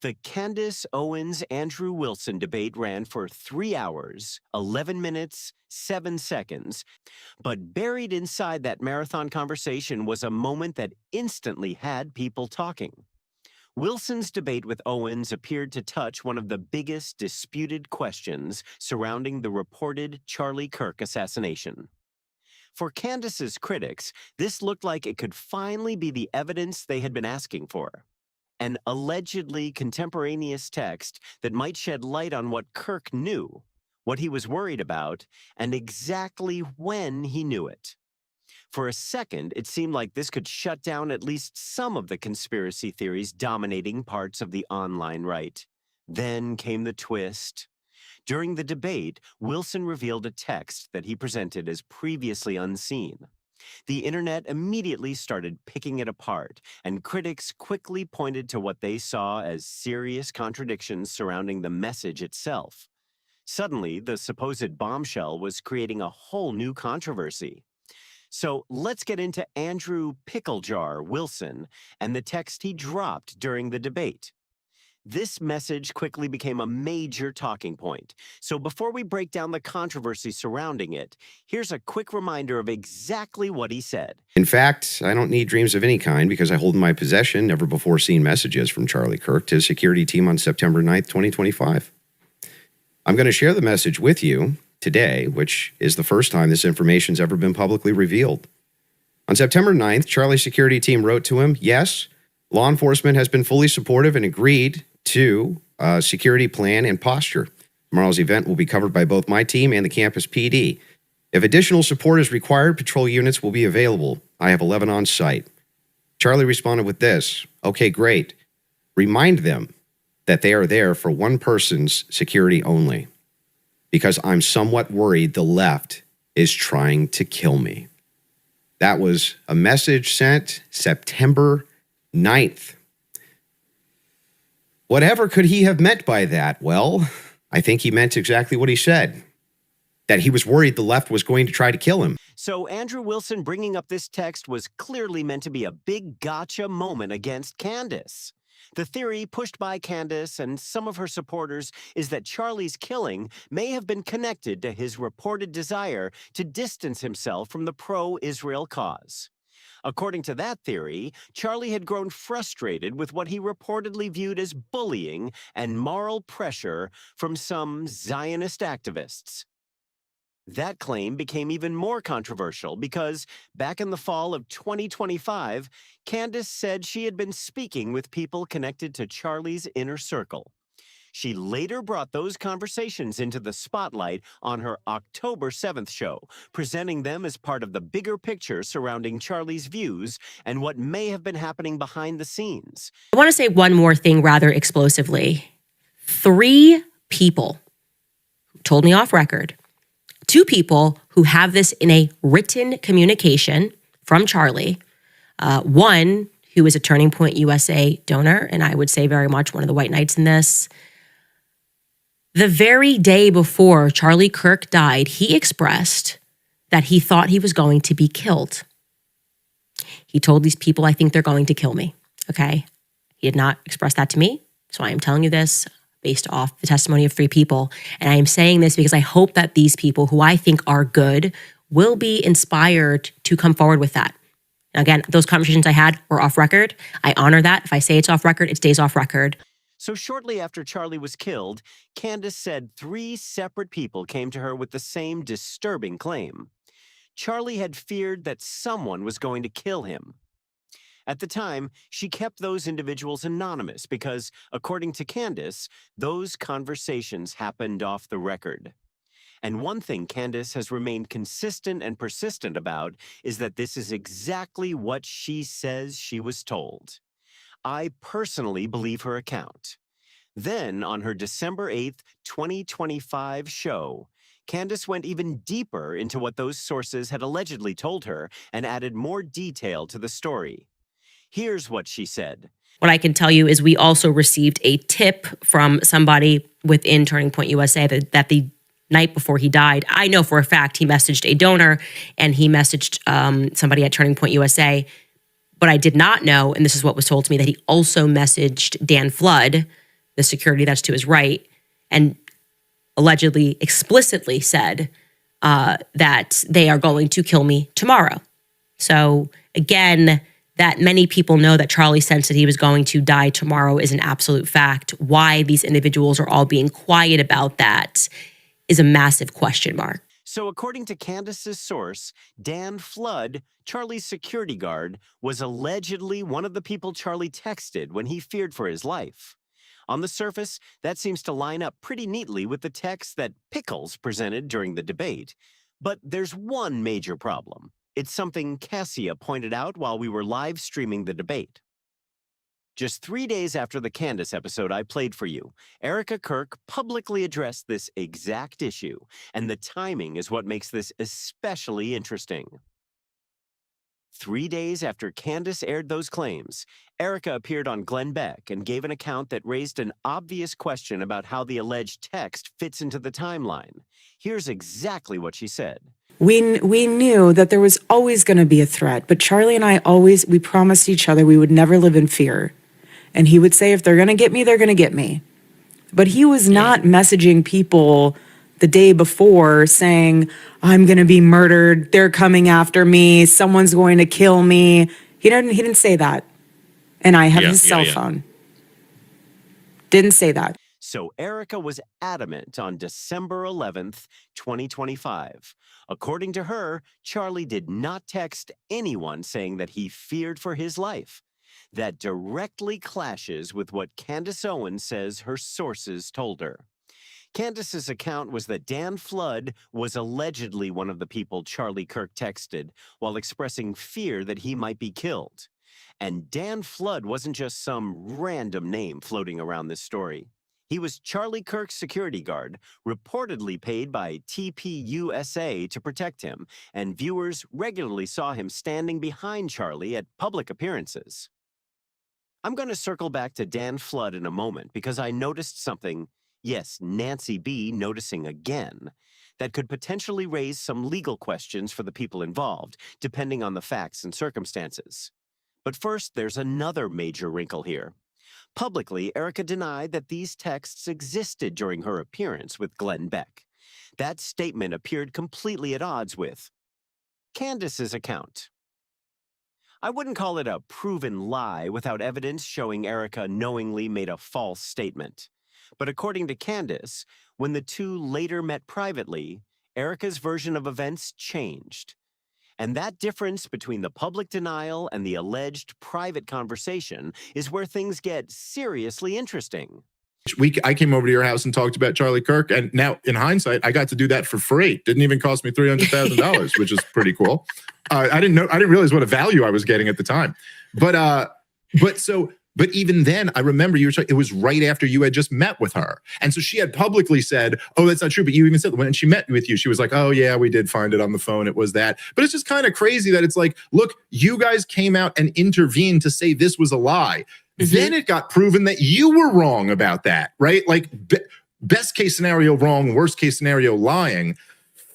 The Candace Owens Andrew Wilson debate ran for 3 hours, 11 minutes, 7 seconds. But buried inside that marathon conversation was a moment that instantly had people talking. Wilson's debate with Owens appeared to touch one of the biggest disputed questions surrounding the reported Charlie Kirk assassination. For Candace's critics, this looked like it could finally be the evidence they had been asking for. An allegedly contemporaneous text that might shed light on what Kirk knew, what he was worried about, and exactly when he knew it. For a second, it seemed like this could shut down at least some of the conspiracy theories dominating parts of the online right. Then came the twist. During the debate, Wilson revealed a text that he presented as previously unseen. The internet immediately started picking it apart, and critics quickly pointed to what they saw as serious contradictions surrounding the message itself. Suddenly, the supposed bombshell was creating a whole new controversy. So let's get into Andrew Picklejar Wilson and the text he dropped during the debate. This message quickly became a major talking point. So before we break down the controversy surrounding it, here's a quick reminder of exactly what he said. In fact, I don't need dreams of any kind because I hold in my possession never before seen messages from Charlie Kirk to his security team on September 9th, 2025. I'm going to share the message with you today, which is the first time this information's ever been publicly revealed. On September 9th, Charlie's security team wrote to him, yes, law enforcement has been fully supportive and agreed to a security plan and posture. Tomorrow's event will be covered by both my team and the campus PD. If additional support is required, patrol units will be available. I have 11 on site. Charlie responded with this, okay, great. Remind them that they are there for one person's security only, because I'm somewhat worried the left is trying to kill me. That was a message sent September 9th. Whatever could he have meant by that? Well, I think he meant exactly what he said, that he was worried the left was going to try to kill him. So Andrew Wilson bringing up this text was clearly meant to be a big gotcha moment against Candace. The theory pushed by Candace and some of her supporters is that Charlie's killing may have been connected to his reported desire to distance himself from the pro-Israel cause. According to that theory, Charlie had grown frustrated with what he reportedly viewed as bullying and moral pressure from some Zionist activists. That claim became even more controversial because back in the fall of 2025, Candace said she had been speaking with people connected to Charlie's inner circle. She later brought those conversations into the spotlight on her October 7th show, presenting them as part of the bigger picture surrounding Charlie's views and what may have been happening behind the scenes. I want to say one more thing rather explosively. 3 people told me off record. 2 people who have this in a written communication from Charlie. One who is a Turning Point USA donor, and I would say very much one of the white knights in this. The very day before Charlie Kirk died, he expressed that he thought he was going to be killed. He told these people, I think they're going to kill me, okay? He did not express that to me, so I am telling you this based off the testimony of 3 people. And I am saying this because I hope that these people who I think are good will be inspired to come forward with that. And again, those conversations I had were off record. I honor that. If I say it's off record, it stays off record. So shortly after Charlie was killed, Candace said 3 separate people came to her with the same disturbing claim. Charlie had feared that someone was going to kill him. At the time, she kept those individuals anonymous because, according to Candace, those conversations happened off the record. And one thing Candace has remained consistent and persistent about is that this is exactly what she says she was told. I personally believe her account. Then, on her December 8th, 2025 show, Candace went even deeper into what those sources had allegedly told her and added more detail to the story. Here's what she said. What I can tell you is we also received a tip from somebody within Turning Point USA that the night before he died, I know for a fact he messaged a donor and he messaged somebody at Turning Point USA. But I did not know, and this is what was told to me, that he also messaged Dan Flood, the security that's to his right, and allegedly explicitly said that they are going to kill me tomorrow. So again, that many people know that Charlie sensed that he was going to die tomorrow is an absolute fact. Why these individuals are all being quiet about that is a massive question mark. So according to Candace's source, Dan Flood, Charlie's security guard, was allegedly one of the people Charlie texted when he feared for his life. On the surface, that seems to line up pretty neatly with the text that Pickles presented during the debate. But there's one major problem. It's something Cassia pointed out while we were live streaming the debate. Just 3 days after the Candace episode I played for you, Erika Kirk publicly addressed this exact issue, and the timing is what makes this especially interesting. 3 days after Candace aired those claims, Erika appeared on Glenn Beck and gave an account that raised an obvious question about how the alleged text fits into the timeline. Here's exactly what she said. We knew that there was always going to be a threat, but Charlie and I we promised each other we would never live in fear. And he would say, if they're going to get me, they're going to get me. But he was not messaging people the day before saying, I'm going to be murdered. They're coming after me. Someone's going to kill me. He didn't say that. And I have his cell phone. Didn't say that. So Erika was adamant on December 11th, 2025. According to her, Charlie did not text anyone saying that he feared for his life. That directly clashes with what Candace Owens says her sources told her. Candace's account was that Dan Flood was allegedly one of the people Charlie Kirk texted while expressing fear that he might be killed. And Dan Flood wasn't just some random name floating around this story. He was Charlie Kirk's security guard, reportedly paid by TPUSA to protect him, and viewers regularly saw him standing behind Charlie at public appearances. I'm going to circle back to Dan Flood in a moment because I noticed something, yes, Nancy B. noticing again, that could potentially raise some legal questions for the people involved, depending on the facts and circumstances. But first, there's another major wrinkle here. Publicly, Erika denied that these texts existed during her appearance with Glenn Beck. That statement appeared completely at odds with Candace's account. I wouldn't call it a proven lie without evidence showing Erika knowingly made a false statement. But according to Candace, when the two later met privately, Erika's version of events changed. And that difference between the public denial and the alleged private conversation is where things get seriously interesting. I came over to your house and talked about Charlie Kirk, and now in hindsight, I got to do that for free. Didn't even cost me $300,000, which is pretty cool. I didn't realize what a value I was getting at the time. But even then, I remember it was right after you had just met with her. And so she had publicly said, oh, that's not true. But you even said when she met with you, she was like, oh, yeah, we did find it on the phone. It was that. But it's just kind of crazy that it's like, look, you guys came out and intervened to say this was a lie. Mm-hmm. Then it got proven that you were wrong about that, right? Like best case scenario wrong, worst case scenario lying.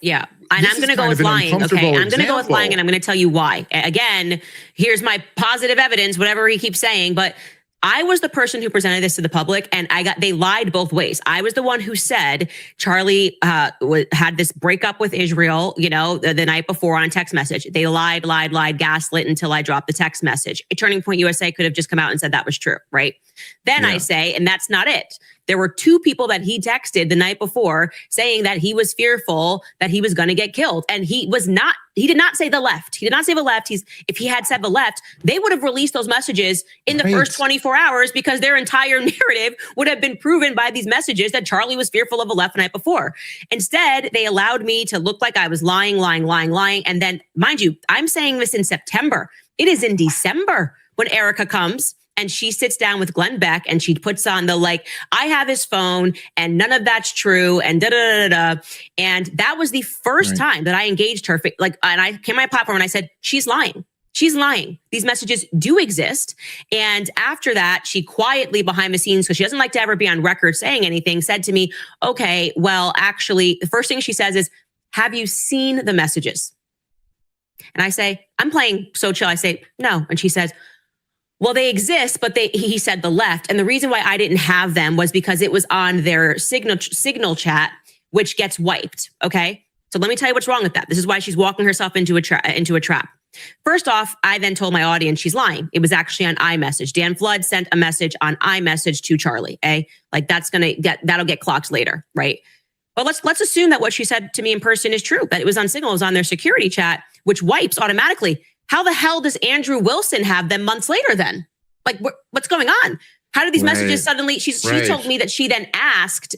Yeah. And I'm going to go with lying. Okay. I'm going to go with lying, and I'm going to tell you why. Again, here's my positive evidence, whatever he keeps saying. But I was the person who presented this to the public, and they lied both ways. I was the one who said Charlie had this breakup with Israel, the night before on a text message. They lied, gaslit until I dropped the text message. Turning Point USA could have just come out and said that was true, right? Then I say, and that's not it. There were two people that he texted the night before saying that he was fearful that he was going to get killed. And he did not say the left. He did not say the left. If he had said the left, they would have released those messages in the first 24 hours because their entire narrative would have been proven by these messages that Charlie was fearful of the left the night before. Instead, they allowed me to look like I was lying. And then, mind you, I'm saying this in September. It is in December when Erika comes and she sits down with Glenn Beck and she puts on I have his phone and none of that's true and da-da-da-da-da. And that was the first time that I engaged her. And I came on my platform and I said, she's lying. She's lying. These messages do exist. And after that, she quietly behind the scenes, because she doesn't like to ever be on record saying anything, said to me, okay, well, actually, the first thing she says is, have you seen the messages? And I say, I'm playing so chill. I say, no. And she says, Well, they exist, but he said the left. And the reason why I didn't have them was because it was on their signal chat, which gets wiped. Okay. So let me tell you what's wrong with that. This is why she's walking herself into a trap. First off, I then told my audience she's lying. It was actually on iMessage. Dan Flood sent a message on iMessage to Charlie. Like that'll get clocked later, right? But let's assume that what she said to me in person is true, that it was on Signal, it was on their security chat, which wipes automatically. How the hell does Andrew Wilson have them months later then? Like, what's going on? How did these messages suddenly, she told me that she then asked,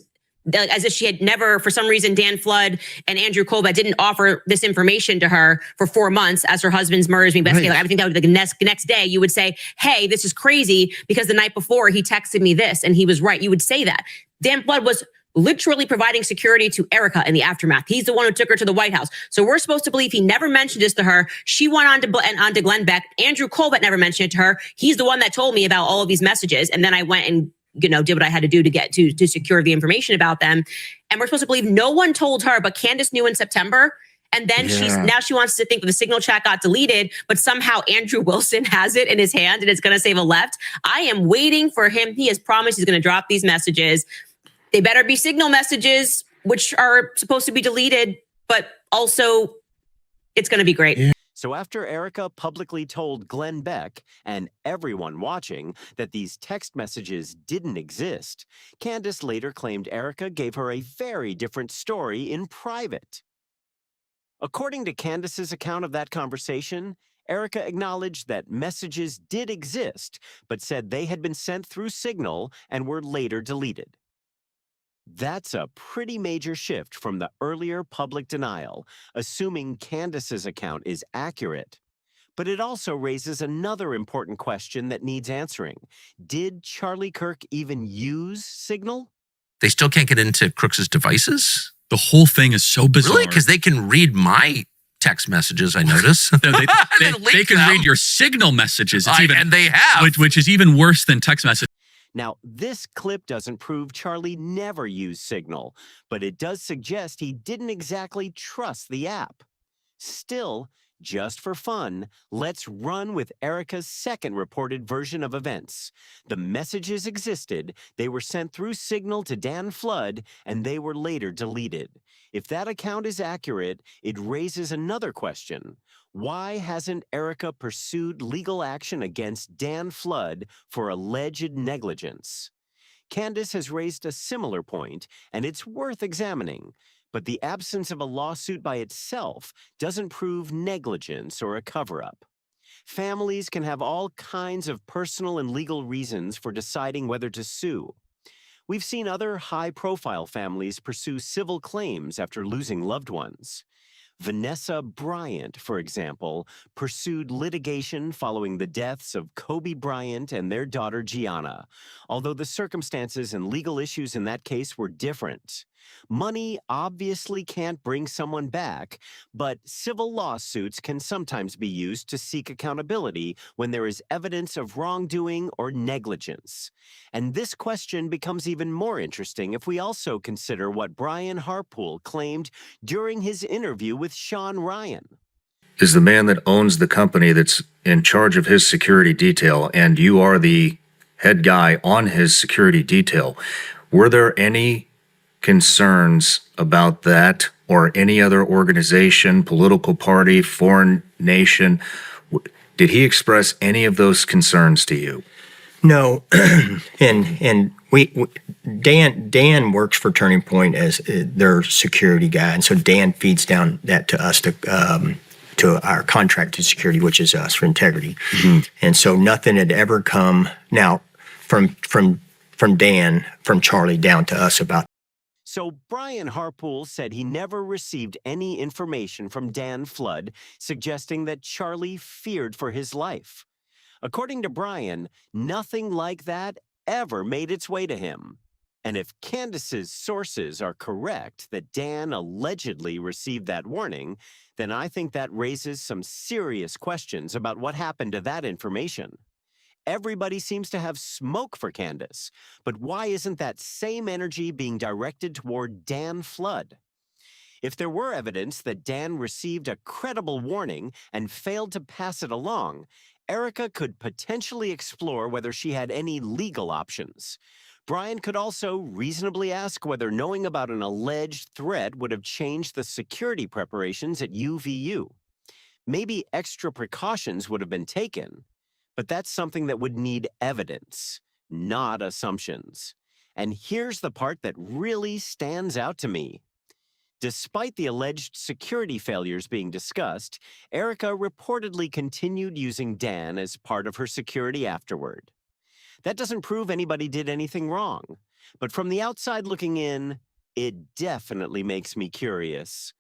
as if she had never, for some reason, Dan Flood and Andrew Colbert didn't offer this information to her for 4 months as her husband's murder is being investigated. Like, I think that would be the next day you would say, hey, this is crazy because the night before he texted me this and he was right. You would say that. Dan Flood was literally providing security to Erika in the aftermath. He's the one who took her to the White House. So we're supposed to believe he never mentioned this to her. She went on to Glenn Beck. Andrew Colbert never mentioned it to her. He's the one that told me about all of these messages. And then I went and did what I had to do to get to secure the information about them. And we're supposed to believe no one told her, but Candace knew in September. And then she wants to think that the Signal chat got deleted, but somehow Andrew Wilson has it in his hand and it's going to save a left. I am waiting for him. He has promised he's going to drop these messages. They better be Signal messages, which are supposed to be deleted, but also it's going to be great. Yeah. So after Erika publicly told Glenn Beck and everyone watching that these text messages didn't exist, Candace later claimed Erika gave her a very different story in private. According to Candace's account of that conversation, Erika acknowledged that messages did exist, but said they had been sent through Signal and were later deleted. That's a pretty major shift from the earlier public denial, assuming Candace's account is accurate. But it also raises another important question that needs answering. Did Charlie Kirk even use Signal? They still can't get into Crooks's devices? The whole thing is so bizarre. Really? Because they can read my text messages, I notice. No, they can read your Signal messages. And they have. Which is even worse than text messages. Now, this clip doesn't prove Charlie never used Signal, but it does suggest he didn't exactly trust the app. Still, just for fun, let's run with Erika's second reported version of events. The messages existed, they were sent through Signal to Dan Flood, and they were later deleted. If that account is accurate, it raises another question. Why hasn't Erika pursued legal action against Dan Flood for alleged negligence? Candace has raised a similar point, and it's worth examining. But the absence of a lawsuit by itself doesn't prove negligence or a cover-up. Families can have all kinds of personal and legal reasons for deciding whether to sue. We've seen other high-profile families pursue civil claims after losing loved ones. Vanessa Bryant, for example, pursued litigation following the deaths of Kobe Bryant and their daughter Gianna, although the circumstances and legal issues in that case were different. Money obviously can't bring someone back, but civil lawsuits can sometimes be used to seek accountability when there is evidence of wrongdoing or negligence. And this question becomes even more interesting if we also consider what Brian Harpool claimed during his interview with Sean Ryan. Is the man that owns the company that's in charge of his security detail, and you are the head guy on his security detail. Were there any concerns about that or any other organization, political party, foreign nation? Did he express any of those concerns to you? No, and Dan works for Turning Point as their security guy, and so Dan feeds down that to us to our contracted security, which is us for integrity. Mm-hmm. And so nothing had ever come now from Dan, from Charlie down to us about. So Brian Harpool said he never received any information from Dan Flood suggesting that Charlie feared for his life. According to Brian, nothing like that ever made its way to him. And if Candace's sources are correct that Dan allegedly received that warning, then I think that raises some serious questions about what happened to that information. Everybody seems to have smoke for Candace, but why isn't that same energy being directed toward Dan Flood? If there were evidence that Dan received a credible warning and failed to pass it along, Erika could potentially explore whether she had any legal options. Brian could also reasonably ask whether knowing about an alleged threat would have changed the security preparations at UVU. Maybe extra precautions would have been taken, but that's something that would need evidence, not assumptions. And here's the part that really stands out to me. Despite the alleged security failures being discussed, Erika reportedly continued using Dan as part of her security afterward. That doesn't prove anybody did anything wrong, but from the outside looking in, it definitely makes me curious.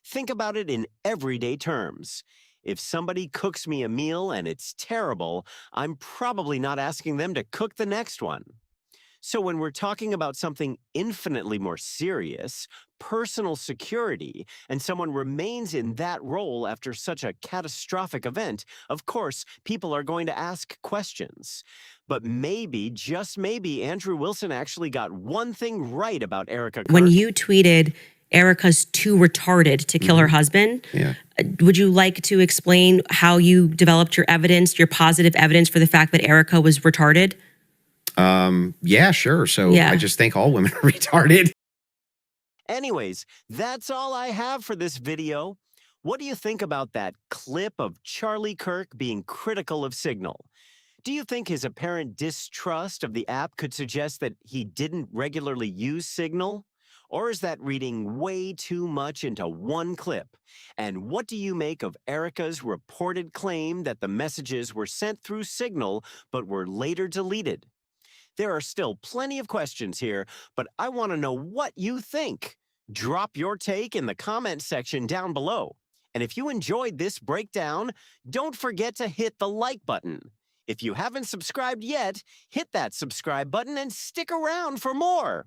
Think about it in everyday terms. If somebody cooks me a meal and it's terrible, I'm probably not asking them to cook the next one. So when we're talking about something infinitely more serious, personal security, and someone remains in that role after such a catastrophic event, of course, people are going to ask questions. But maybe, just maybe, Andrew Wilson actually got one thing right about Erika Kirk. When you tweeted Erika's too retarded to kill her husband, would you like to explain how you developed your evidence, your positive evidence for the fact that Erika was retarded? Yeah, sure. So I just think all women are retarded. Anyways, that's all I have for this video. What do you think about that clip of Charlie Kirk being critical of Signal? Do you think his apparent distrust of the app could suggest that he didn't regularly use Signal? Or is that reading way too much into one clip? And what do you make of Erika's reported claim that the messages were sent through Signal but were later deleted? There are still plenty of questions here, but I want to know what you think. Drop your take in the comment section down below. And if you enjoyed this breakdown, don't forget to hit the like button. If you haven't subscribed yet, hit that subscribe button and stick around for more.